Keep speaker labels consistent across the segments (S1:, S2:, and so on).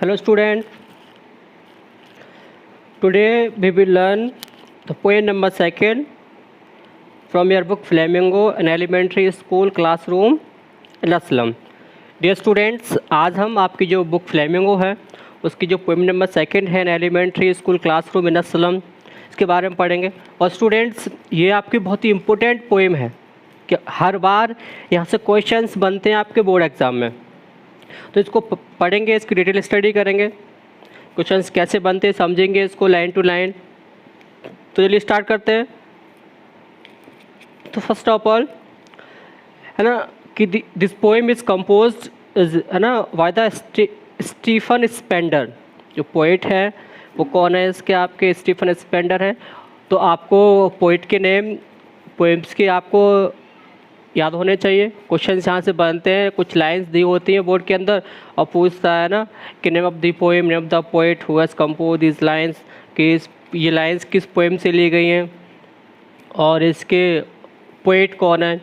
S1: Hello student, today we will learn the poem number second from your book Flamingo, an elementary school classroom in Aslam. Dear students, आज हम आपकी जो book flamingo है उसकी जो poem number second है, an elementary school classroom in a slum, इसके बारे में पढ़ेंगे। और स्टूडेंट्स, ये आपकी बहुत ही इम्पोर्टेंट पोएम है कि हर बार यहाँ से क्वेश्चंस बनते हैं आपके बोर्ड एग्ज़ाम में, तो इसको पढ़ेंगे, इसकी डिटेल स्टडी करेंगे, क्वेश्चंस कैसे बनते हैं समझेंगे इसको लाइन टू लाइन। तो चलिए स्टार्ट करते हैं। तो फर्स्ट ऑफ ऑल है ना कि दिस पोएम इज़ कंपोज्ड है ना बाय द स्टीफन स्पेंडर। जो पोइट है वो कौन है? इसके आपके स्टीफन स्पेंडर है। तो आपको पोइट के नेम पोएम्स के आपको याद होने चाहिए। क्वेश्चन यहाँ से बनते हैं, कुछ लाइंस दी होती हैं बोर्ड के अंदर और पूछता है ना कि name of the poem, name of the poet who has compose this lines, कि ये लाइंस किस पोएम से ली गई हैं और इसके पोइट कौन है।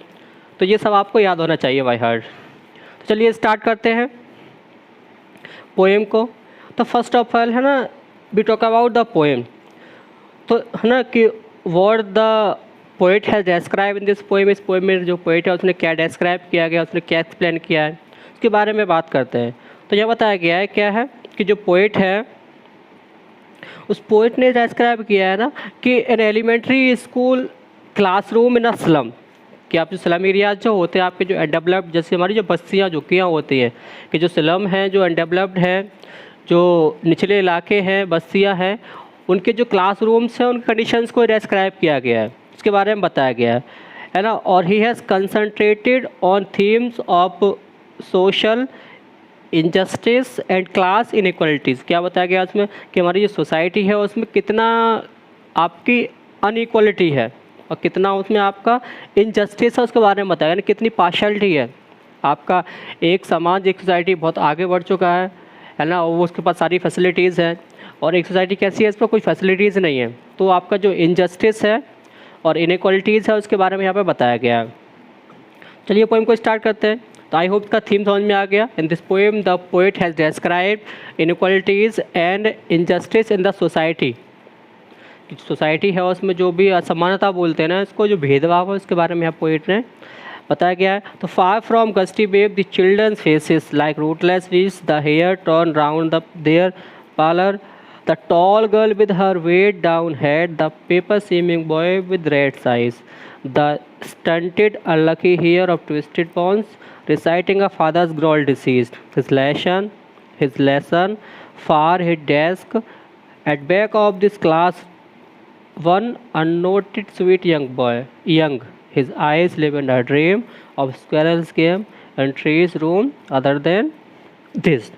S1: तो ये सब आपको याद होना चाहिए बाय हार्ट। तो चलिए स्टार्ट करते हैं पोएम को। तो फर्स्ट ऑफ ऑल है ना we talk about the poem. तो है ना कि what the poet has describe in this poem. इस पोएम में जो पोइट है उसने क्या डिस्क्राइब किया गया, उसने क्या एक्सप्लेन किया है, उसके बारे में बात करते हैं। तो यह बताया गया है क्या है कि जो पोइट है उस पोइट ने डिस्क्राइब किया है ना कि an elementary school classroom in a slum, कि आप जो स्लम एरियाज जो होते हैं आपके जो अनडेवलप्ड, जैसे हमारी जो बस्तियाँ झुग्गियाँ होती हैं, कि जो स्लम हैं जो अनडेवलप्ड हैं, जो निचले इलाके हैं, बस्तियाँ हैं, उनके जो क्लासरूम्स हैं उन कंडीशंस को डिस्क्राइब किया गया है, उसके बारे में बताया गया है ना। और he has concentrated on themes of social injustice and class inequalities. क्या बताया गया उसमें कि हमारी जो सोसाइटी है उसमें कितना आपकी अनइक्वालिटी है और कितना उसमें आपका इनजस्टिस है, उसके बारे में बताया, यानी कितनी पार्शलिटी है। आपका एक समाज, एक सोसाइटी बहुत आगे बढ़ चुका है ना, वो उसके पास सारी फैसिलिटीज़ हैं, और एक सोसाइटी कैसी है, इस पर कोई फैसिलिटीज़ नहीं है। तो आपका जो इनजस्टिस है और इनइक्वालिटीज़ है उसके बारे में यहाँ पे बताया गया है। चलिए पोएम को स्टार्ट करते हैं। तो आई होप का थीम समझ में आ गया। इन this poem the poet has described inequalities and injustice in the society. Society है उसमें जो भी असमानता बोलते हैं ना, इसको जो भेदभाव है उसके बारे में यहाँ पोएट ने बताया गया है। तो far from gusty wave the children's faces like rootless weeds, the hair torn round their pallor पार्लर, the tall girl with her weighed down head, the paper seeming boy with red eyes, the stunted unlucky hair of twisted bones, reciting a father's growl deceased, his lesson, far his desk, at back of this class, one unnoted sweet young, his eyes live in a dream of squirrel's game and trees room other than this।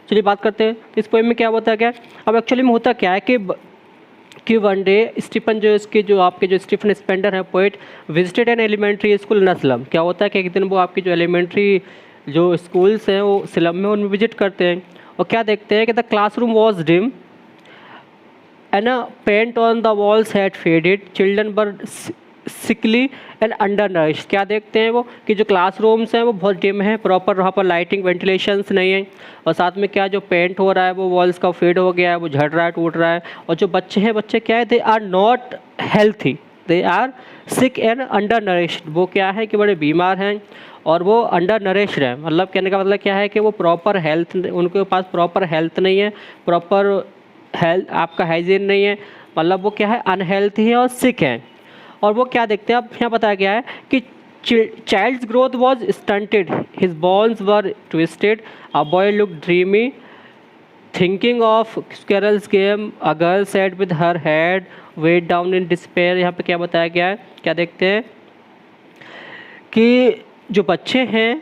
S1: चलिए बात करते हैं इस poem में क्या होता है क्या। अब एक्चुअली में होता क्या है कि वन डे स्टीफन जो इसके जो आपके जो स्टीफन स्पेंडर है poet visited an elementary school in a slum. क्या होता है कि एक दिन वो आपकी जो एलिमेंट्री जो स्कूल्स हैं वो स्लम में उनमें विजिट करते हैं और क्या देखते हैं कि the classroom was dim and paint on the walls had faded, children were sickly and under nourish. क्या देखते हैं वो कि जो क्लासरूम्स हैं वो बहुत डिम है, प्रॉपर वहाँ पर लाइटिंग वेंटिलेशंस नहीं है, और साथ में क्या जो पेंट हो रहा है वो वॉल्स का फेड हो गया है, वो झड़ रहा है, टूट रहा है। और जो बच्चे हैं, बच्चे क्या है, they are not healthy, they are sick and under nourished. वो क्या है कि बड़े बीमार हैं और वो अंडर नरिश्ड हैं। मतलब कहने का मतलब क्या है कि वो प्रॉपर हेल्थ, उनके पास प्रॉपर हेल्थ नहीं है, प्रॉपर हेल्थ आपका हाइजीन नहीं है, मतलब वो क्या है अनहेल्थी है और सिक है। और वो क्या देखते हैं, अब यहाँ बताया गया है कि child's growth was stunted, his bones were twisted, a boy look dreamy, thinking of squirrel's game, a girl sad with her head weighed down in despair. यहाँ पे क्या बताया गया है, क्या देखते हैं कि जो बच्चे हैं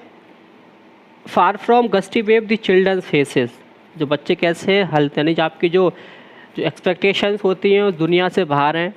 S1: far from gusty wave the children's faces, जो बच्चे कैसे हैं हल्ते, यानी आपकी जो एक्सपेक्टेशंस होती हैं उस दुनिया से बाहर हैं,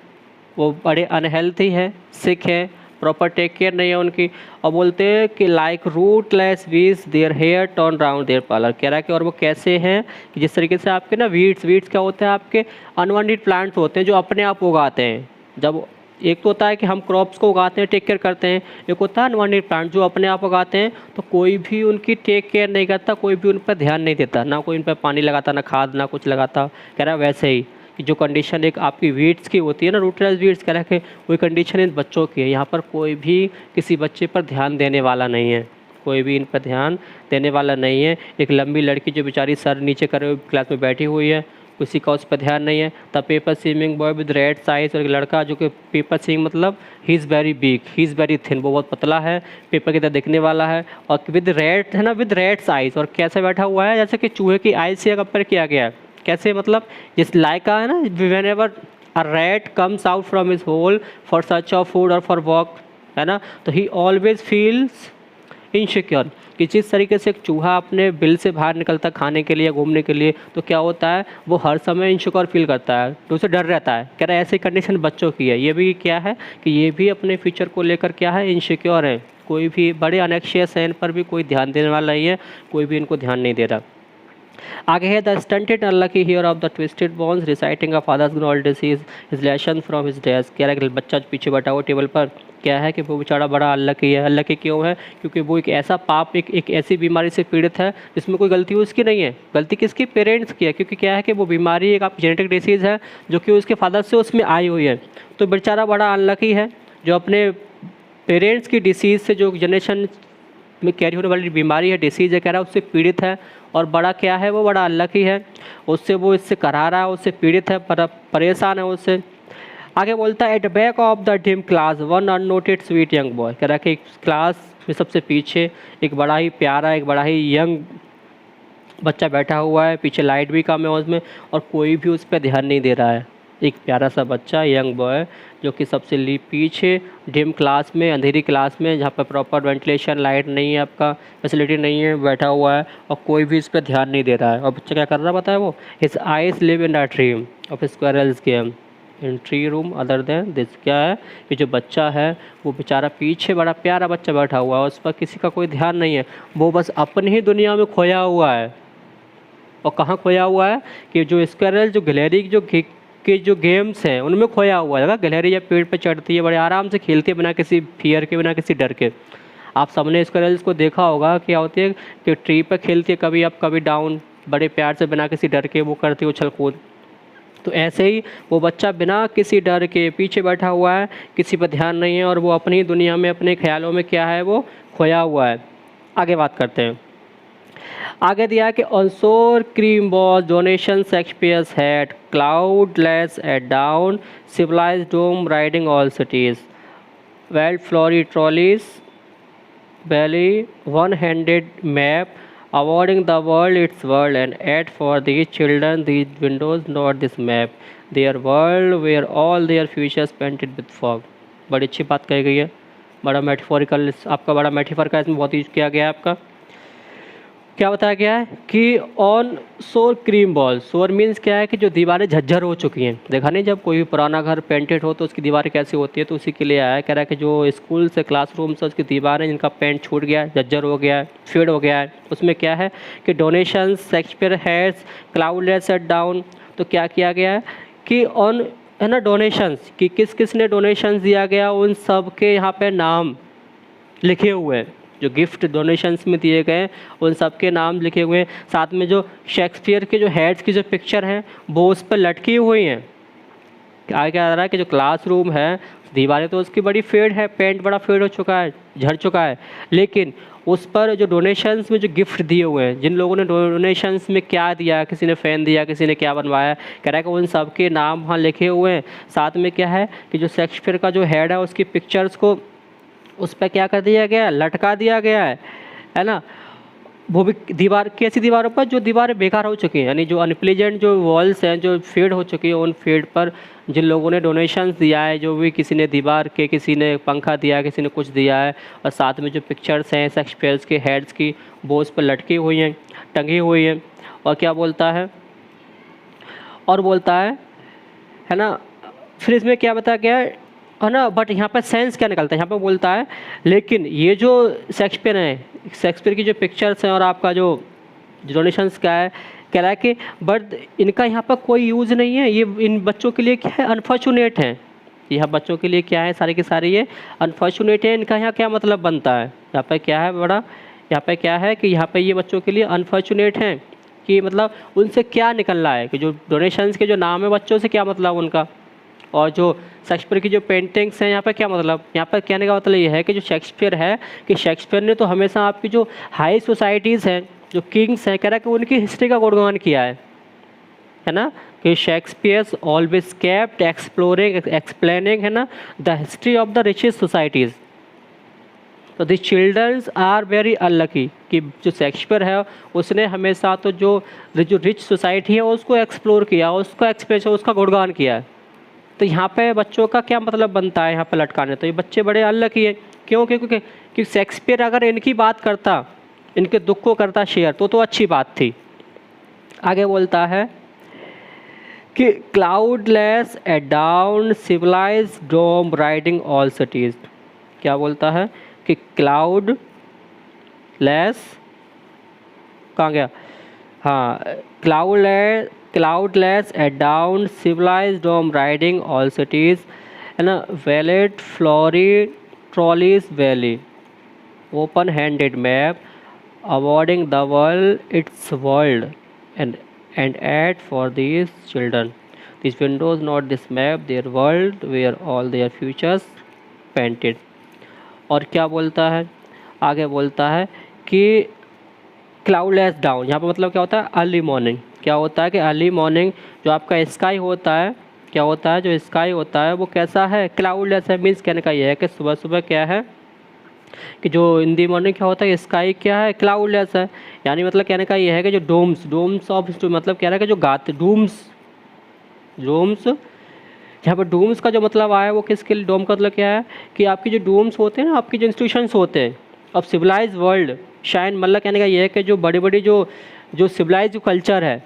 S1: वो बड़े अनहेल्थी है, सिक है, प्रॉपर टेक केयर नहीं है उनकी। और बोलते हैं कि like rootless weeds their hair torn round their pallor. कह रहा है कि और वो कैसे हैं कि जिस तरीके से आपके ना वीड्स क्या होते हैं, आपके अनवांटेड प्लांट्स होते हैं जो अपने आप उगाते हैं। जब एक तो होता है कि हम क्रॉप्स को उगाते हैं, टेक केयर करते हैं, एक होता है अनवांटेड प्लांट जो अपने आप उगाते हैं, तो कोई भी उनकी टेक केयर नहीं करता, कोई भी उन पर ध्यान नहीं देता, ना कोई उन पर पानी लगाता, ना खाद, ना कुछ लगाता। कह रहा है वैसे ही कि जो कंडीशन एक आपकी वीड्स की होती है ना, रूटलेस वीड्स, कह रहा है कि वही कंडीशन इन बच्चों की है। यहाँ पर कोई भी किसी बच्चे पर ध्यान देने वाला नहीं है, कोई भी इन पर ध्यान देने वाला नहीं है। एक लंबी लड़की जो बेचारी सर नीचे करे हुए क्लास में बैठी हुई है, किसी का उस पर ध्यान नहीं है। The paper swimming boy with red size, और एक लड़का जो कि पेपर स्विमिंग मतलब he is very big, he is very thin, वो बहुत पतला है, पेपर की तरह दिखने वाला है, और विद रेड है ना, विद रेड साइज, और कैसे बैठा हुआ है जैसे कि चूहे की आइज से कंपेयर किया गया है। कैसे मतलब जिस लाइका है ना, whenever a rat comes out from his hole for search of food और फॉर वॉक, है ना, तो ही ऑलवेज फील्स इनसिक्योर कि जिस तरीके से एक चूहा अपने बिल से बाहर निकलता है खाने के लिए या घूमने के लिए, तो क्या होता है वो हर समय इनसिक्योर फील करता है, तो उसे डर रहता है। कह रहा है ऐसी कंडीशन बच्चों की है। ये भी क्या है कि ये भी अपने फ्यूचर को लेकर क्या है, इनसिक्योर है, कोई भी बड़े अनएक्शियस है, इन पर भी कोई ध्यान देने वाला नहीं है, कोई भी इनको ध्यान नहीं दे रहा। आगे है the stunted unlucky heir of the twisted bones reciting a father's gnarled disease his lesson from his desk. कह रहा है कि बच्चा पीछे बैठा हुआ टेबल पर, क्या है कि वो बेचारा बड़ा अनलकी है। अनलकी क्यों है? क्योंकि वो एक ऐसा पाप, एक ऐसी बीमारी से पीड़ित है जिसमें कोई गलती उसकी नहीं है, गलती किसकी, पेरेंट्स की है। क्योंकि क्या है कि वो बीमारी एक आप जेनेटिक डिसीज़ है जो कि उसके फादर से उसमें आई हुई है। तो बेचारा बड़ा अनलकी है जो अपने पेरेंट्स की डिसीज़ से, जो जनरेशन में कैरी होने वाली बीमारी है, डिसीज़ है, कह रहा है उससे पीड़ित है। और बड़ा क्या है, वो बड़ा अनलकी है, उससे वो इससे करा रहा है, उससे पीड़ित है, परेशान है उससे। आगे बोलता है at back of the dim class one unnoted sweet young boy. कह रहा है कि क्लास में सबसे पीछे एक बड़ा ही प्यारा, एक बड़ा ही यंग बच्चा बैठा हुआ है, पीछे लाइट भी कम है उसमें, और कोई भी उस पर ध्यान नहीं दे रहा है। एक प्यारा सा बच्चा, यंग बॉय, जो कि सबसे पीछे डिम क्लास में, अंधेरी क्लास में, जहाँ पर प्रॉपर वेंटिलेशन, लाइट नहीं है, आपका फैसिलिटी नहीं है, बैठा हुआ है, और कोई भी इस पर ध्यान नहीं दे रहा है। और बच्चा क्या कर रहा है पता है? वो his eyes live in a dream of squirrels game in tree room other than this. क्या है कि जो बच्चा है वो बेचारा पीछे बड़ा प्यारा बच्चा बैठा हुआ है, उस पर किसी का कोई ध्यान नहीं है, वो बस अपनी ही दुनिया में खोया हुआ है। और कहाँ खोया हुआ है कि जो स्क्वायरल, जो गिलहरी के जो गेम्स हैं उनमें खोया हुआ है। गिलहरी जब पेड़ पर चढ़ती है, बड़े आराम से खेलती है, बिना किसी फियर के, बिना किसी डर के। आप सबने स्क्वायरल्स को देखा होगा, क्या होती है कि ट्री पर खेलती है, कभी अप कभी डाउन, बड़े प्यार से, बिना किसी डर के वो करती है उछल कूद। तो ऐसे ही वो बच्चा बिना किसी डर के पीछे बैठा हुआ है, किसी पर ध्यान नहीं है, और वो अपनी दुनिया में, अपने ख्यालों में क्या है, वो खोया हुआ है। आगे बात करते हैं। आगे दिया है कि on sour cream walls donation Shakespeare's head cloudless at dawn civilized dome riding all cities वेल flowery Tyrolese belly one-handed map awarding the world its world and add for these children these windows not this map their world where all their futures painted with fog। बड़ी अच्छी बात कही गई है, बड़ा metaphorical, आपका बड़ा मेटाफर का इसमें बहुत यूज किया गया है। आपका क्या बताया गया है कि ऑन शोर क्रीम बॉल, शोर मीन्स क्या है कि जो दीवारें झज्झर हो चुकी हैं। देखा नहीं, जब कोई पुराना घर पेंटेड हो तो उसकी दीवारें कैसी होती है, तो उसी के लिए आया है। कह रहा है कि जो स्कूल से क्लासरूम से उसकी दीवारें, जिनका पेंट छूट गया है, झज्झर हो गया है, फेड हो गया है, उसमें क्या है कि donation Shakespeare heads cloudless at dawn. तो क्या किया गया है कि ऑन, है ना, डोनेशंस कि किस किस ने डोनेशंस दिया गया, उन सब के यहाँ पे नाम लिखे हुए हैं। जो गिफ्ट डोनेशंस में दिए गए उन सब के नाम लिखे हुए हैं। साथ में जो शेक्सपियर के जो हेड्स की जो पिक्चर हैं वो उस पर लटकी हुई हैं। आगे क्या आ रहा है कि जो क्लासरूम है, दीवारें तो उसकी बड़ी फेड है, पेंट बड़ा फेड हो चुका है, झड़ चुका है, लेकिन उस पर जो डोनेशंस में जो गिफ्ट दिए हुए हैं, जिन लोगों ने डोनेशंस में क्या दिया, किसी ने फ़ैन दिया, किसी ने क्या बनवाया, कह रहा है कि उन सब के नाम वहाँ लिखे हुए हैं। साथ में क्या है कि जो शेक्सपियर का जो हेड है उसकी पिक्चर्स को उस पर क्या कर दिया गया है, लटका दिया गया है ना। वो भी दीवार, कैसी दीवारों पर, जो दीवारें बेकार हो चुकी हैं, यानी जो अनप्लीजेंट जो वॉल्स हैं, जो फेड हो चुकी हैं, उन फेड पर जिन लोगों ने डोनेशंस दिया है, जो भी किसी ने दीवार के, किसी ने पंखा दिया है, किसी ने कुछ दिया है, और साथ में जो पिक्चर्स हैं शेक्सपियर्स के हेड्स की, वो उस पर लटकी हुई हैं, टंगी हुई हैं। और क्या बोलता है, और बोलता है ना, फिर इसमें क्या बताया गया है ना, बट यहाँ पर सेंस क्या निकलता है, यहाँ पर बोलता है लेकिन ये जो शेक्सपियर है, शेक्सपियर की जो पिक्चर्स हैं और आपका जो डोनेशंस का है, कह रहा है कि बट इनका यहाँ पर कोई यूज़ नहीं है, ये इन बच्चों के लिए क्या है, अनफॉर्चुनेट हैं, यह बच्चों के लिए क्या है, सारी की सारी ये अनफॉर्चुनेट है। इनका यहाँ क्या मतलब बनता है, यहाँ पे क्या है बड़ा, यहाँ पे क्या है कि यहाँ पे ये बच्चों के लिए अनफॉर्चुनेट हैं कि मतलब उनसे क्या निकल रहा है कि जो डोनेशंस के जो नाम है बच्चों से क्या मतलब उनका, और जो शेक्सपियर की जो पेंटिंग्स हैं यहाँ पे क्या मतलब, यहाँ पर कहने का मतलब ये है कि जो शेक्सपियर है कि शेक्सपियर ने तो हमेशा आपकी जो हाई सोसाइटीज़ हैं, जो किंग्स हैं, कह रहा है कि उनकी हिस्ट्री का गुणगान किया है ना, कि Shakespeare's always kept exploring explaining, है ना, the history of the richest societies. तो the childrens are very unlucky कि जो शेक्सपियर है उसने हमेशा तो जो रिच सोसाइटी है उसको एक्सप्लोर किया, उसका एक्सप्रेशन, उसका गुणगान किया है। तो यहाँ पे बच्चों का क्या मतलब बनता है यहाँ पे लटकाने, तो ये बच्चे बड़े अनलकी है। क्यों? क्योंकि शेक्सपियर अगर इनकी बात करता, इनके दुख को करता शेयर, तो अच्छी बात थी। आगे बोलता है कि cloudless at dawn civilized dome riding all cities. क्या बोलता है कि क्लाउडलेस, कहाँ गया, हाँ, cloudless at dawn civilized dome riding all cities, है ना, belled flowery Tyrolese valley, open handed map awarding the world its world and add for these children. These windows not this map, their world where all their futures painted. और क्या बोलता है आगे, बोलता है कि क्लाउडलेस डाउन, यहाँ पर मतलब क्या होता है, अर्ली मॉर्निंग। क्या होता है कि अर्ली मॉर्निंग जो आपका स्काई होता है, क्या होता है, जो स्काई होता है वो कैसा है, क्लाउडलेस है। मीन्स कहने का ये है कि सुबह सुबह क्या है कि जो इन दी मॉर्निंग क्या होता है, स्काई क्या है, क्लाउडलेस है। यानी मतलब कहने का ये है कि जो डोम्स ऑफ, जो मतलब कह रहा है कि जो गाते डूम्स यहाँ पर डूम्स का जो मतलब आया वो किसके लिए, डोम का मतलब क्या है कि आपकी जो डूम्स होते हैं ना, आपकी जो इंस्टीट्यूशंस होते हैं ऑफ सिविलाइज वर्ल्ड शाइन, मतलब कहने का ये है कि जो बड़े बड़े जो सिविलाइज कल्चर है,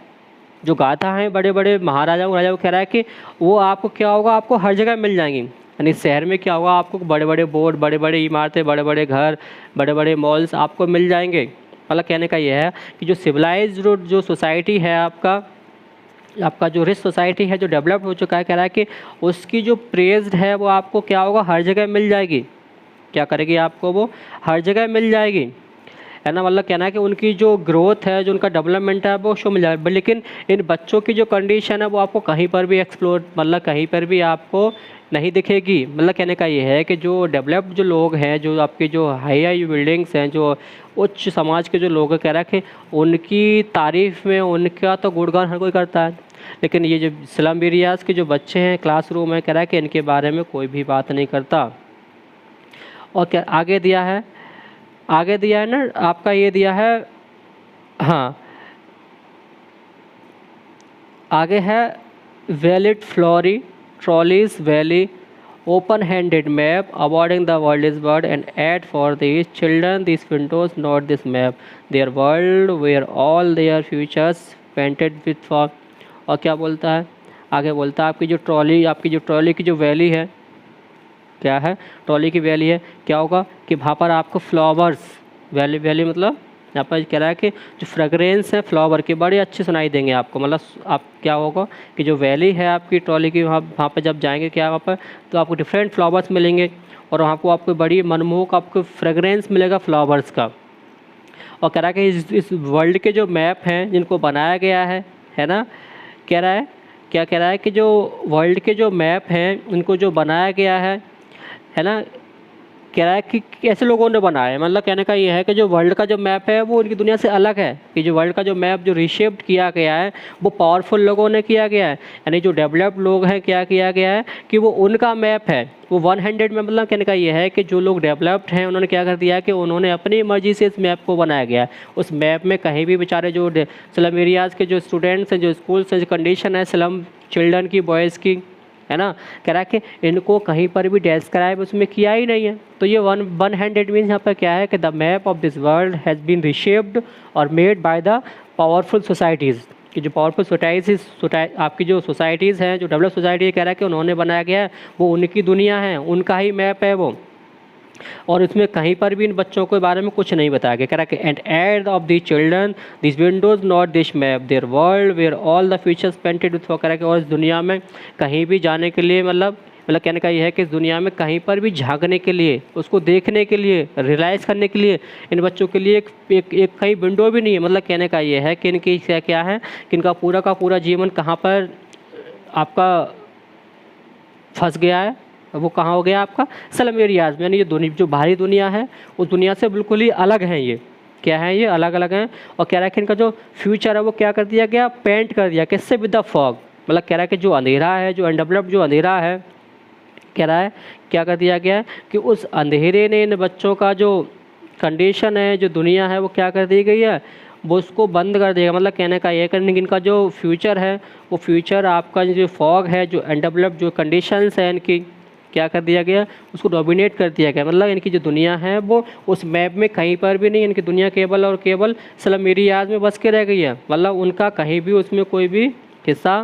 S1: जो गाथा हैं बड़े बड़े महाराजाओं राजा को, कह रहा है कि वो आपको क्या होगा, आपको हर जगह मिल जाएंगी। यानी शहर में क्या होगा, आपको बड़े बड़े बोर्ड, बड़े बड़े इमारतें, बड़े बड़े घर, बड़े बड़े मॉल्स आपको मिल जाएंगे। मतलब कहने का यह है कि जो सिविलाइज जो सोसाइटी है, आपका जो रिच सोसाइटी है, जो डेवलप्ड हो चुका है, कह रहा है कि उसकी जो प्रेज्ड है वो आपको क्या होगा, हर जगह मिल जाएगी। क्या करेगी आपको, वो हर जगह मिल जाएगी, है ना। मतलब कहना है कि उनकी जो ग्रोथ है, जो उनका डेवलपमेंट है वो शो मिल जाएगा। लेकिन इन बच्चों की जो कंडीशन है वो आपको कहीं पर भी एक्सप्लोर, मतलब कहीं पर भी आपको नहीं दिखेगी। मतलब कहने का ये है कि जो डेवलप्ड जो लोग हैं, जो आपके जो हाई बिल्डिंग्स हैं, जो उच्च समाज के जो लोग हैं, कह रहा है कि उनकी तारीफ़ में उनका तो गुणगान हर कोई करता है, लेकिन ये जो स्लम एरियाज़ के जो बच्चे हैं, क्लासरूम में, कह रहा है कि इनके बारे में कोई भी बात नहीं करता। और क्या आगे दिया है, आगे दिया है ना आपका, ये दिया है, हाँ, आगे है belled flowery Tyrolese valley, open handed map awarding the world is world and yet for this children this windows not this map, their world where all their futures painted with for. और क्या बोलता है आगे, बोलता है आपकी जो trolley की जो वैली है, क्या है, ट्रॉली की वैली है, क्या होगा कि वहाँ पर आपको फ्लावर्स, वैली मतलब यहाँ पर कह रहा है कि जो फ्रेगरेंस है फ्लावर की बड़ी अच्छी सुनाई देंगे आपको। मतलब आप क्या होगा कि जो वैली है आपकी ट्रॉली की, वहाँ पर जब जाएंगे क्या वहाँ पर, तो आपको डिफरेंट फ्लावर्स मिलेंगे और वहाँ को आपको बड़ी मनमोहक आपको फ्रेगरेंस मिलेगा फ्लावर्स का। और कह रहा है कि इस वर्ल्ड के जो मैप हैं जिनको बनाया गया है ना, कह रहा है, क्या कह रहा है कि जो वर्ल्ड के जो मैप हैं उनको जो बनाया गया है ना, कह रहा है कि कैसे लोगों ने बनाया है। मतलब कहने का ये है कि जो वर्ल्ड का जो मैप है वो उनकी दुनिया से अलग है, कि जो वर्ल्ड का जो मैप जो रिशेप्ड किया गया है वो पावरफुल लोगों ने किया गया है। यानी जो डेवलप्ड लोग हैं, क्या किया गया है कि वो उनका मैप है वो 100 में, मतलब कहने का ये है कि जो लोग डेवलप्ड हैं उन्होंने क्या कर दिया कि उन्होंने अपनी मर्जी से इस मैप को बनाया गया है। उस मैप में कहीं भी बेचारे जो स्लम एरियाज़ के जो स्टूडेंट्स हैं, जो स्कूल्स हैं, जो कंडीशन है स्लम चिल्ड्रन की, बॉयज़ की, है ना, कह रहा है कि इनको कहीं पर भी डिस्क्राइब उसमें किया ही नहीं है। तो ये 100 मीन्स यहाँ पर क्या है कि the map of this world has been reshaped और made by the powerful societies, कि जो पावरफुल आपकी जो सोसाइटीज़ हैं, जो डेवलप सोसाइटी, कह रहा है कि उन्होंने बनाया गया है, वो उनकी दुनिया है, उनका ही मैप है वो, और इसमें कहीं पर भी इन बच्चों के बारे में कुछ नहीं बताया गया। कह रहा है कि and yet of the children this windows not this map, their world where all the futures painted with, कह रहा है कि और इस दुनिया में कहीं भी जाने के लिए मतलब मतलब कहने का ये है कि इस दुनिया में कहीं पर भी झांकने के लिए, उसको देखने के लिए, रियलाइज़ करने के लिए इन बच्चों के लिए एक कहीं विंडो भी नहीं है। मतलब कहने का ये है कि इनकी क्या क्या है कि इनका पूरा का पूरा जीवन कहाँ पर आपका फंस गया है, वो कहाँ हो गया आपका स्लम एरियाज़ में। यानी ये जो बाहरी दुनिया है उस दुनिया से बिल्कुल ही अलग हैं, ये क्या है, ये अलग अलग हैं। और कह रहा है कि इनका जो फ्यूचर है वो क्या कर दिया गया, पेंट कर दिया किससे, विद द फॉग। मतलब कह रहा है कि जो अंधेरा है, जो अनडेवलप्ड जो अंधेरा है, कह रहा है क्या कर दिया गया है कि उस अंधेरे ने इन बच्चों का जो कंडीशन है, जो दुनिया है, वो क्या कर दी गई है, वो उसको बंद कर देगा। मतलब कहने का ये करने कि इनका जो फ्यूचर है वो फ्यूचर आपका जो फॉग है, जो अनडेवलप्ड जो कंडीशंस है इनकी, क्या कर दिया गया, उसको डोमिनेट कर दिया गया। मतलब इनकी जो दुनिया है वो उस मैप में कहीं पर भी नहीं, इनकी दुनिया केवल और केवल स्लम एरियाज़ में बस के रह गई है। मतलब उनका कहीं भी उसमें कोई भी हिस्सा,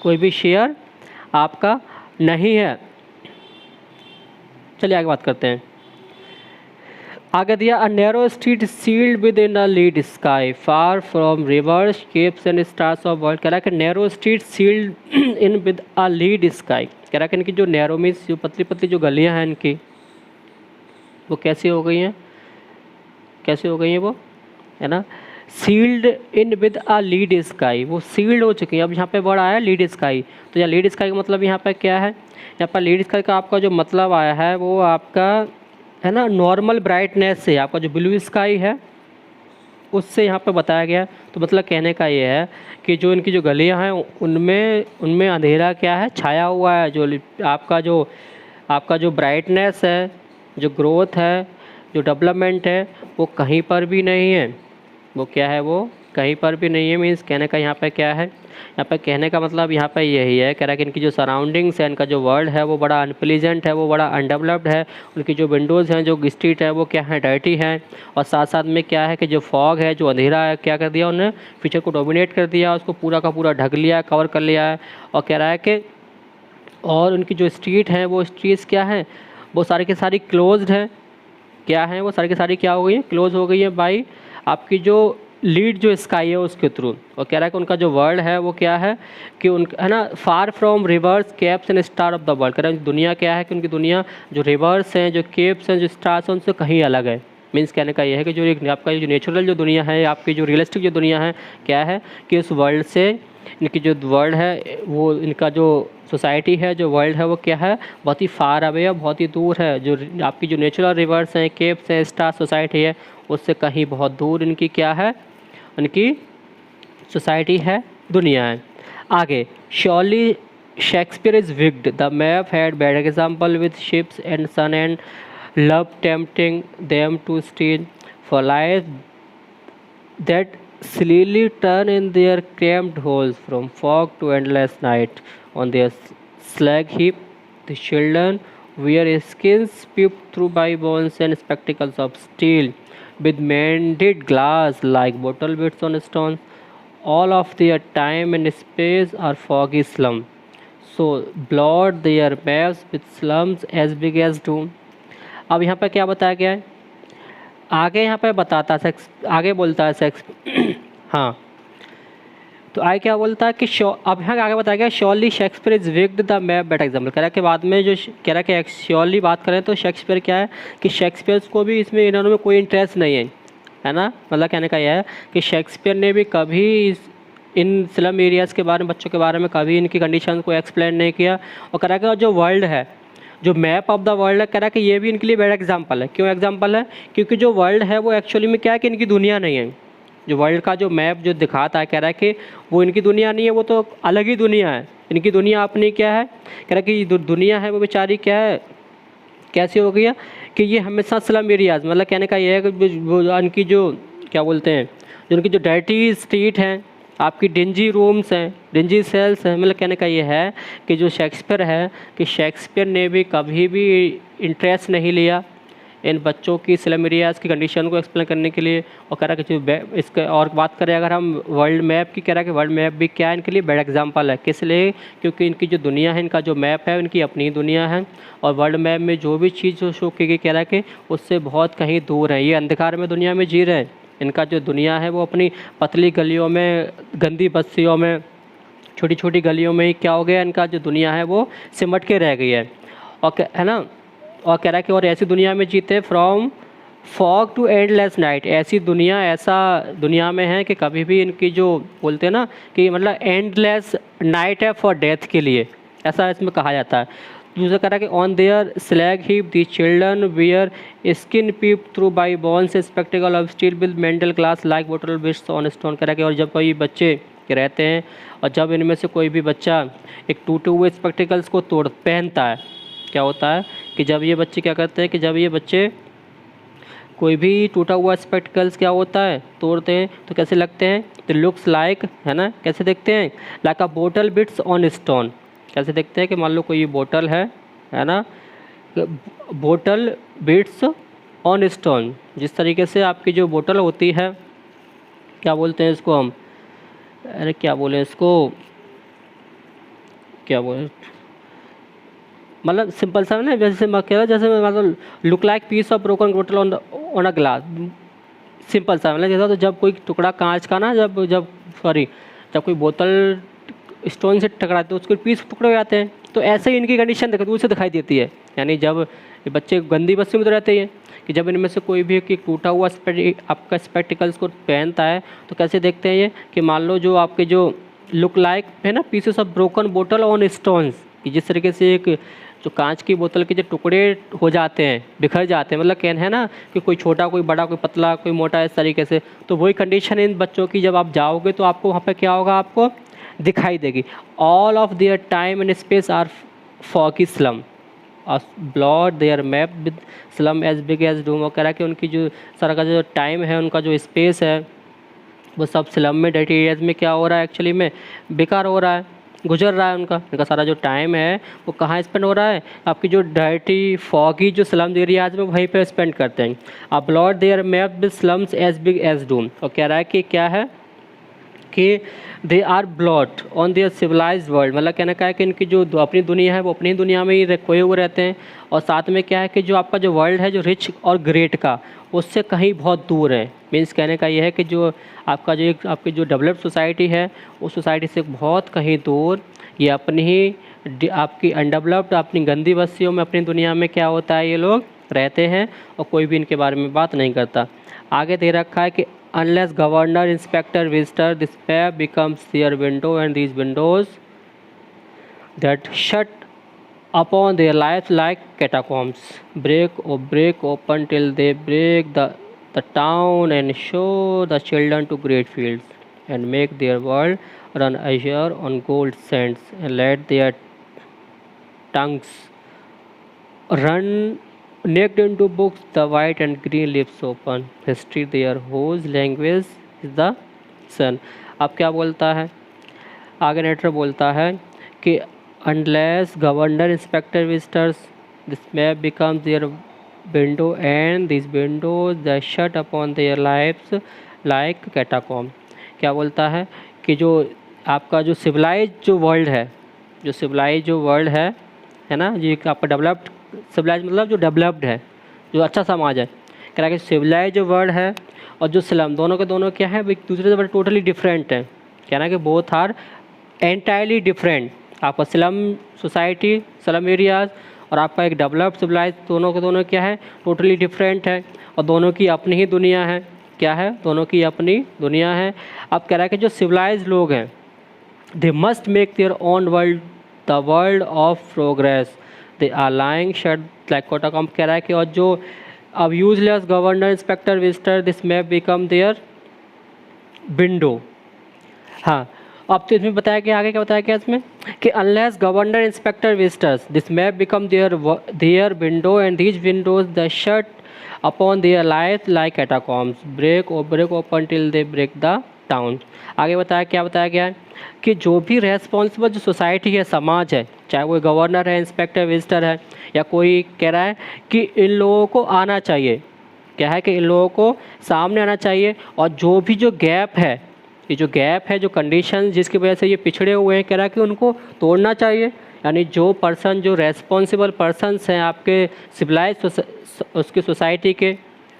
S1: कोई भी शेयर आपका नहीं है। चलिए आगे बात करते हैं। आगे दिया, a narrow street sealed with in a lead sky far from rivers capes and stars of world. कह रहा है कि narrow street sealed in with a lead sky. कह रहा है कि इनकी जो नैरो मीन्स जो पतली पतली जो गलियां हैं इनकी, वो कैसी हो गई हैं, कैसे हो गई हैं वो, है ना, sealed in with a lead sky, वो सील्ड हो चुकी है। अब यहाँ पे वर्ड आया लीड स्काई, तो यहाँ लीड स्काई का मतलब यहाँ पे क्या है, यहाँ पर लीड स्काई का आपका जो मतलब आया है वो आपका है ना नॉर्मल ब्राइटनेस से, आपका जो ब्लू स्काई है उससे यहाँ पे बताया गया। तो मतलब कहने का ये है कि जो इनकी जो गलियाँ हैं उनमें अंधेरा क्या है, छाया हुआ है। जो आपका जो ब्राइटनेस है, जो ग्रोथ है, जो डेवलपमेंट है, वो कहीं पर भी नहीं है। वो क्या है, वो कहीं पर भी नहीं है। मीन्स कहने का यहाँ पे क्या है, यहाँ पे कहने का मतलब यहाँ पे यही है, कह रहा है कि इनकी जो सराउंडिंग्स है, इनका जो वर्ल्ड है वो बड़ा अनप्लीजेंट है, वो बड़ा अनडेवलप्ड है। उनकी जो विंडोज़ हैं, जो स्ट्रीट है, वो क्या है, डर्टी है। और साथ साथ में क्या है कि जो फॉग है, जो अंधेरा है, क्या कर दिया उन्होंने, फ्यूचर को डोमिनेट कर दिया, उसको पूरा का पूरा ढक लिया, कवर कर लिया है। और कह रहा है कि और उनकी जो स्ट्रीट है, वो स्ट्रीट्स क्या हैं, वो सारी की सारी क्लोज्ड है। क्या है, वो सारी की सारी क्या हो गई है, क्लोज हो गई है बाई आपकी जो लीड जो स्काई है उसके थ्रू। और कह रहा है कि उनका जो वर्ल्ड है वो क्या है कि उन है ना फार from rivers capes and star of the world. कह रहा है दुनिया क्या है कि उनकी दुनिया जो रिवर्स हैं, जो केप्स हैं, जो स्टार्स हैं, उनसे कहीं अलग है। मीन्स कहने का ये है कि जो एक आपका जो नेचुरल जो दुनिया है, आपकी जो रियलिस्टिक जो दुनिया है, क्या है कि उस वर्ल्ड से इनकी जो वर्ल्ड है, वो इनका जो सोसाइटी है, जो वर्ल्ड है, वो क्या है, बहुत ही फार अवे है, बहुत ही दूर है। जो आपकी जो नेचुरल रिवर्स हैं, केप्स हैं, स्टार सोसाइटी है, उससे कहीं बहुत दूर इनकी क्या है, उनकी सोसाइटी है, दुनिया है। आगे, surely Shakespeare is wicked, the map had bad example with ships and sun and love tempting them to steal for life that slowly turn in their cramped holes from fog to endless night. On their slag heap, the children wear skins peeped through by bones and spectacles of steel, with mended glass like bottle bits on stones. All of their time and space are foggy slum. So blot their maps with slums as big as doom. अब यहाँ पर क्या बताया गया है, आगे यहाँ पे बताता सेक्स, आगे बोलता है सेक्स हाँ, तो आगे क्या बोलता है कि अब यहाँ आगे बताया गया, surely Shakespeare is wicked the map bad example. कह रहा है कि बाद में जो कह रहा है कि श्योरली बात करें तो शेक्सपियर क्या है कि शेक्सपियर को भी इसमें इन्होंने में कोई इंटरेस्ट नहीं है ना। मतलब कहने का यह है कि शेक्सपियर ने भी कभी इन स्लम एरियाज़ के बारे में, बच्चों के बारे में कभी इनकी कंडीशन को एक्सप्लेन नहीं किया। और कह रहा है कि जो वर्ल्ड है, जो मैप ऑफ द वर्ल्ड है, कह रहा है कि ये भी इनके लिए बेड एग्जाम्पल है। क्यों एग्जाम्पल है, क्योंकि जो वर्ल्ड है वो एक्चुअली में क्या है कि इनकी दुनिया नहीं है। जो वर्ल्ड का जो मैप जो दिखाता है, कह रहा है कि वो इनकी दुनिया नहीं है, वो तो अलग ही दुनिया है। इनकी दुनिया अपनी क्या है, कह रहा है कि दुनिया है वो बेचारी क्या है, कैसी हो गई है कि ये हमेशा स्लम एरियाज, मतलब कहने का ये है कि वो इनकी जो क्या बोलते हैं, जो उनकी जो डर्टी स्ट्रीट हैं, आपकी डिंजी रूम्स हैं, डिंजी सेल्स हैं। मतलब कहने का ये है कि जो शेक्सपियर है कि शेक्सपियर ने भी कभी भी इंटरेस्ट नहीं लिया इन बच्चों की स्लम एरियाज़ की कंडीशन को एक्सप्लेन करने के लिए। और कह रहा है कि जो इसके और बात करें अगर हम वर्ल्ड मैप की, कह रहा है कि वर्ल्ड मैप भी क्या है इनके लिए बेड एग्जाम्पल है। किस लिए, क्योंकि इनकी जो दुनिया है, इनका जो मैप है, इनकी अपनी दुनिया है। और वर्ल्ड मैप में जो भी चीज़ शो की गई, कह रहा है कि उससे बहुत कहीं दूर है। ये अंधकार में दुनिया में जी रहे हैं। इनका जो दुनिया है वो अपनी पतली गलियों में, गंदी बस्तियों में, छोटी छोटी गलियों में ही क्या हो गया, इनका जो दुनिया है वो सिमट के रह गई है। और है ना, और कह रहा है कि और ऐसी दुनिया में जीते from fog to endless night, ऐसी दुनिया, ऐसा दुनिया में है कि कभी भी इनकी जो बोलते हैं ना कि मतलब एंडलेस नाइट है फॉर डेथ के लिए, ऐसा इसमें कहा जाता है। दूसरा कह रहा है कि on their slag heap the children wear skin peep through by bones spectacle of steel with mental glass like bottle bits on stone. कह रहा है कि और जब कोई बच्चे रहते हैं और जब इनमें से कोई भी बच्चा एक टूटे हुए स्पेक्टिकल्स को तोड़ पहनता है, क्या होता है कि जब ये बच्चे क्या करते हैं कि जब ये बच्चे कोई भी टूटा हुआ स्पेक्टिकल्स क्या होता है तोड़ते हैं तो कैसे लगते हैं, तो लुक्स लाइक, है ना, कैसे देखते हैं, like a bottle bits on stone. कैसे देखते हैं कि मान लो कोई ये बोतल है ना, बोतल बिट्स ऑन स्टोन, जिस तरीके से आपकी जो बोतल होती है, क्या बोलते हैं इसको हम, अरे क्या बोले इसको, क्या बोले, मतलब सिंपल सा ना, जैसे मैं कह रहा जैसे मतलब look like piece of broken बोतल ऑन अ ग्लास, सिंपल सा मतलब जैसा, तो जब कोई टुकड़ा कांच का ना, जब जब सॉरी जब कोई बोतल स्टोन से टकराते हैं उसके पीस टुकड़े हो जाते हैं, तो ऐसे ही इनकी कंडीशन दूर से दिखाई देती है। यानी जब ये बच्चे गंदी बस्ती में तो रहते हैं कि जब इनमें से कोई भी एक टूटा हुआ आपका स्पेक्टिकल्स को पहनता है तो कैसे देखते हैं ये कि मान लो जो आपके जो लुक लाइक है ना पीसेस ऑफ ब्रोकन बोतल ऑन स्टोन्स, जिस तरीके से एक जो कांच की बोतल के जो टुकड़े हो जाते हैं, बिखर जाते हैं, मतलब कहना है ना कि कोई छोटा कोई बड़ा कोई पतला कोई मोटा, इस तरीके से, तो वही कंडीशन इन बच्चों की जब आप जाओगे तो आपको वहाँ पे क्या होगा, आपको दिखाई देगी। All of their time and space are foggy slum blot their map with slum as big as doom. और कह रहा है कि उनकी जो सारा का जो टाइम है, उनका जो स्पेस है, वो सब स्लम में डर्टी एरियाज में क्या हो रहा है, एक्चुअली में बेकार हो रहा है, गुजर रहा है। उनका सारा जो टाइम है वो कहाँ स्पेंड हो रहा है, आपकी जो डर्टी फॉगी जो स्लम एरियाज में वहीं पे स्पेंड करते हैं। आप blot their map with slums as big as doom. और कह रहा है कि क्या है कि they are blot on their civilised world, मतलब कहना क्या है कि इनकी जो अपनी दुनिया है वो अपनी दुनिया में ही खोए हुए रहते हैं, और साथ में क्या है कि जो आपका जो वर्ल्ड है जो रिच और ग्रेट का, उससे कहीं बहुत दूर है। मीन्स कहने का ये है कि जो आपका जो एक आपकी जो डेवलप्ड सोसाइटी है उस सोसाइटी से बहुत कहीं दूर ये अपनी ही आपकी अनडेवलप्ड अपनी गंदी बस्तियों में अपनी दुनिया में क्या होता है, ये लोग रहते हैं और कोई भी इनके बारे में बात नहीं करता। आगे दे रखा है कि unless governor, inspector, visitor, this map becomes their window, and these windows that shut upon their lives like catacombs break open till they break the town and show the children to great fields and make their world run azure on gold sands and let their tongues run naked into books, the white and green lips open, history their whose language is the sun। अब क्या बोलता है, आगे नेटर बोलता है कि unless governor, inspector, visitors, this map becomes their window and these windows they shut upon their lives like catacomb। क्या बोलता है कि जो आपका जो सिविलाइज जो वर्ल्ड है, जो सिविलाइज जो वर्ल्ड है ना, ये आपका डेवलप्ड सिविलाइज मतलब जो डेवलप्ड है, जो अच्छा समाज है, कह रहा है कि सिविलाइज जो वर्ल्ड है और जो स्लम, दोनों के दोनों क्या है, एक दूसरे से बड़े टोटली डिफरेंट है। कह रहा है कि बोथ आर एंटायरली डिफरेंट। आपका स्लम सोसाइटी, स्लम एरियाज और आपका एक डेवलप्ड सिविलाइज, दोनों के दोनों क्या है, टोटली डिफरेंट है और दोनों की अपनी ही दुनिया है। क्या है, दोनों की अपनी दुनिया है। अब कह रहा है कि जो सिविलाइज लोग हैं, they must make their own world the world of progress, they are lying shut like catacombs. कह रहा है कि और जो अब useless governor, inspector, visitor, this map become their window. हाँ, अब तो इसमें बताया कि आगे क्या बताया क्या इसमें कि unless governor, inspector, visitors, this map become their window and these windows the shut upon their life like catacombs break open till they break the town. आगे बताया क्या बताया गया है कि जो भी रेस्पॉन्सिबल जो सोसाइटी है, समाज है, चाहे वो गवर्नर है, इंस्पेक्टर, विजिटर है या कोई, कह रहा है कि इन लोगों को आना चाहिए, क्या है कि इन लोगों को सामने आना चाहिए और जो भी जो गैप है, ये जो गैप है, जो कंडीशन जिसकी वजह से ये पिछड़े हुए हैं, कह रहा है कि उनको तोड़ना चाहिए। यानी जो पर्सन, जो रेस्पॉन्सिबल पर्सनस हैं आपके सिविलाइज उसकी सोसाइटी के,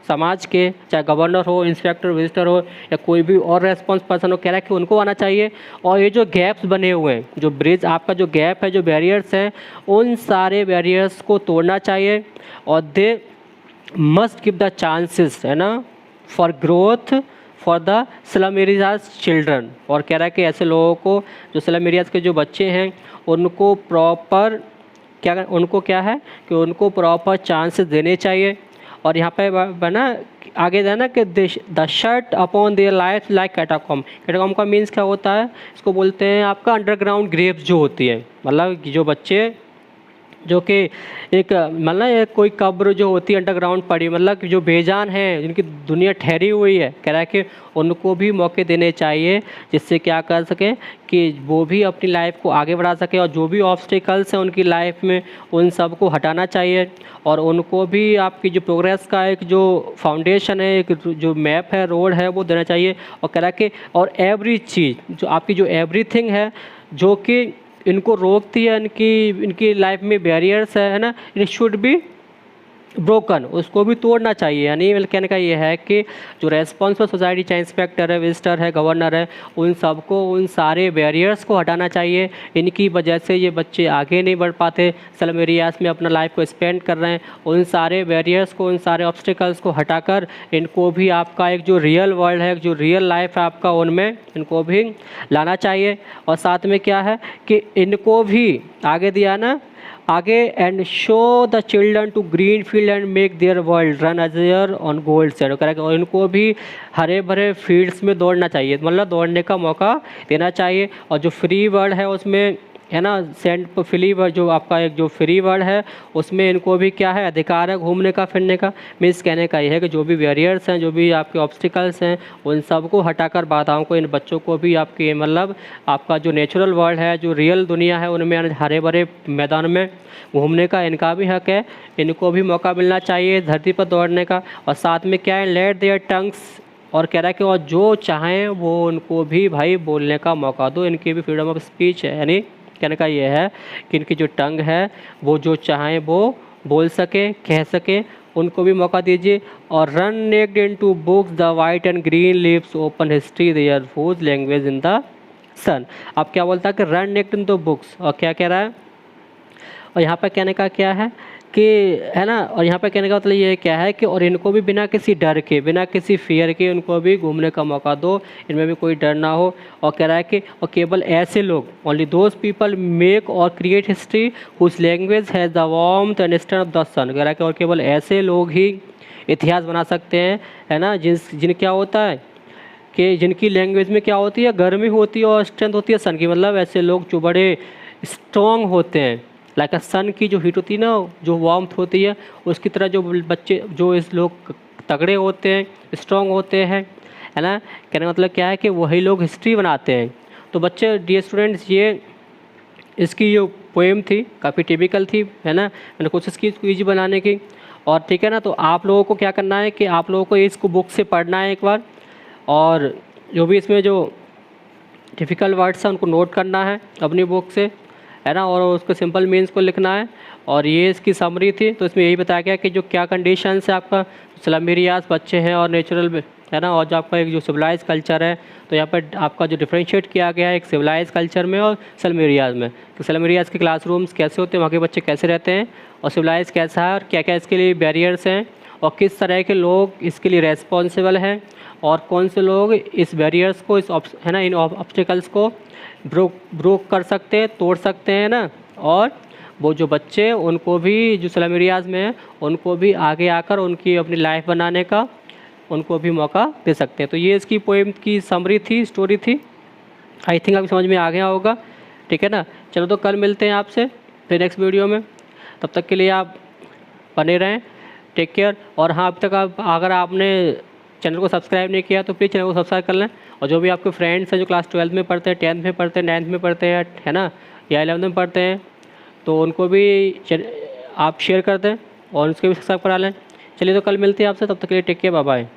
S1: समाज के, चाहे गवर्नर हो, इंस्पेक्टर विजिटर हो या कोई भी और रेस्पॉन्स पर्सन हो, कह रहा है कि उनको आना चाहिए। और ये जो गैप्स बने हुए हैं, जो ब्रिज आपका जो गैप है, जो बैरियर्स हैं, उन सारे बैरियर्स को तोड़ना चाहिए। और they must give the chances, है ना, for growth for the slum areas children. और कह रहा है कि ऐसे लोगों को, जो स्लम एरियाज के जो बच्चे हैं, उनको प्रॉपर उनको क्या है कि उनको प्रॉपर चांसेस देने चाहिए। और यहाँ पे बना आगे देना कि the shirt upon their life like catacomb. Catacomb का मीन्स क्या होता है, इसको बोलते हैं आपका अंडरग्राउंड ग्रेव्स जो होती है, मतलब जो बच्चे जो कि एक मतलब एक कोई कब्र जो होती है अंडरग्राउंड पड़ी, मतलब कि जो बेजान हैं, जिनकी दुनिया ठहरी हुई है, कह रहा है कि उनको भी मौके देने चाहिए, जिससे क्या कर सकें कि वो भी अपनी लाइफ को आगे बढ़ा सके। और जो भी ऑब्स्टिकल्स हैं उनकी लाइफ में, उन सब को हटाना चाहिए। और उनको भी आपकी जो प्रोग्रेस का एक जो फाउंडेशन है, एक जो मैप है, रोड है, वो देना चाहिए। और कह रहा है कि और एवरी चीज़ जो आपकी जो एवरीथिंग है जो कि इनको रोकती है, इनकी लाइफ में बैरियर्स है ना, इट शुड बी ब्रोकन, उसको भी तोड़ना चाहिए। यानी मतलब कहने का ये है कि जो रेस्पॉन्सिबल सोसाइटी, चाहे इंस्पेक्टर है, विजिटर है, गवर्नर है, उन सबको उन सारे बैरियर्स को हटाना चाहिए। इनकी वजह से ये बच्चे आगे नहीं बढ़ पाते, स्लम एरियाज में अपना लाइफ को स्पेंड कर रहे हैं। उन सारे बैरियर्स को, उन सारे ऑब्स्टिकल्स को हटाकर इनको भी आपका एक जो रियल वर्ल्ड है, जो रियल लाइफ है आपका, उनमें इनको भी लाना चाहिए। और साथ में क्या है कि इनको भी आगे दिया ना आगे, and show the children to green field and make their world run azure on gold sand. Correct. और इनको भी हरे भरे फील्ड्स में दौड़ना चाहिए, मतलब दौड़ने का मौका देना चाहिए। और जो फ्री वर्ल्ड है उसमें, है ना, सेंट पर फ्री वर्ल्ड जो आपका एक जो फ्री वर्ल्ड है, उसमें इनको भी क्या है, अधिकार है घूमने का, फिरने का। मीन्स कहने का ये है कि जो भी बैरियर्स हैं, जो भी आपके ऑब्स्टिकल्स हैं, उन सब को हटाकर बाधाओं को, इन बच्चों को भी आपके मतलब आपका जो नेचुरल वर्ल्ड है, जो रियल दुनिया है, उनमें हरे भरे मैदान में घूमने का इनका भी हक है। इनको भी मौका मिलना चाहिए धरती पर दौड़ने का। और साथ में क्या है, लेट देयर टंग्स, और कह रहा है कि और जो चाहें वो उनको भी भाई बोलने का मौका दो। इनकी भी फ्रीडम ऑफ स्पीच है, यानी कहने का ये है कि इनकी जो टंग है वो जो चाहें वो बोल सके, कह सके, उनको भी मौका दीजिए। और run naked into books the white and green lips open history their whose language in the sun. अब क्या बोलता है कि run naked into books, और क्या कह रहा है, और यहाँ पर कहने का क्या है कि, है ना, और यहाँ पे कहने का मतलब ये क्या है कि और इनको भी बिना किसी डर के, बिना किसी फियर के उनको भी घूमने का मौका दो, इनमें भी कोई डर ना हो। और कह रहा है कि और केवल ऐसे लोग, ओनली दोज पीपल मेक और create history whose language has the warmth and stand of the sun. कह रहा है कि और केवल ऐसे लोग ही इतिहास बना सकते हैं, है ना, जिन क्या होता है कि जिनकी लैंग्वेज में क्या होती है, गर्मी होती है और स्ट्रेंथ होती है सन की। मतलब ऐसे लोग जो बड़े स्ट्रॉन्ग होते हैं, लाइक सन की जो हीट होती है ना, जो वार्मथ होती है, उसकी तरह जो बच्चे, जो इस लोग तगड़े होते हैं, स्ट्रॉन्ग होते हैं, है ना। कहने का मतलब क्या है कि वही लोग हिस्ट्री बनाते हैं। तो बच्चे, डियर स्टूडेंट्स, ये इसकी जो पोएम थी काफ़ी टिपिकल थी, है ना। मैंने कोशिश की इसको ईजी बनाने की। और ठीक है ना, तो आप लोगों को क्या करना है कि आप लोगों को इसको बुक से पढ़ना है एक बार, और जो भी इसमें जो डिफ़िकल्ट वर्ड्स हैं उनको नोट करना है अपनी बुक से, है ना, और उसको सिंपल मीन्स को लिखना है। और ये इसकी समरी थी। तो इसमें यही बताया गया कि जो क्या कंडीशंस है आपका, स्लम एरियाज बच्चे हैं और नेचुरल, है ना, और जो आपका एक जो सिविलाइज कल्चर है, तो यहाँ पर आपका जो डिफ्रेंशिएट किया गया है एक सिविलाइज कल्चर में और स्लम एरियाज में। तो स्लम एरियाज के क्लासरूम्स कैसे होते हैं, वहाँ के बच्चे कैसे रहते हैं, और सिविलाइज कैसा है, और क्या क्या इसके लिए बैरियर्स हैं, और किस तरह के लोग इसके लिए रेस्पॉन्सिबल हैं, और कौन से लोग इस बैरियर्स को, इस है ना, इन ऑब्स्टिकल्स को ब्रोक कर सकते हैं, तोड़ सकते हैं ना। और वो जो बच्चे, उनको भी जो स्लम एरियाज़ में हैं, उनको भी आगे आकर उनकी अपनी लाइफ बनाने का उनको भी मौका दे सकते हैं। तो ये इसकी पोएम की समरी थी, स्टोरी थी। आई थिंक आपको समझ में आ गया होगा, ठीक है ना। चलो तो कल मिलते हैं आपसे फिर नेक्स्ट वीडियो में। तब तक के लिए आप बने रहें, टेक केयर। और हाँ, अब तक आप अगर आपने चैनल को सब्सक्राइब नहीं किया तो प्लीज़ चैनल को सब्सक्राइब कर लें। और जो भी आपके फ्रेंड्स हैं जो क्लास 12 में पढ़ते हैं, 10th में पढ़ते हैं, 9th में पढ़ते हैं, है ना, या 11th में पढ़ते हैं, तो उनको भी आप शेयर कर दें और उसके भी सब्सक्राइब करा लें। चलिए तो कल मिलते हैं आपसे, तब तक के लिए टेक केयर, बाय बाय।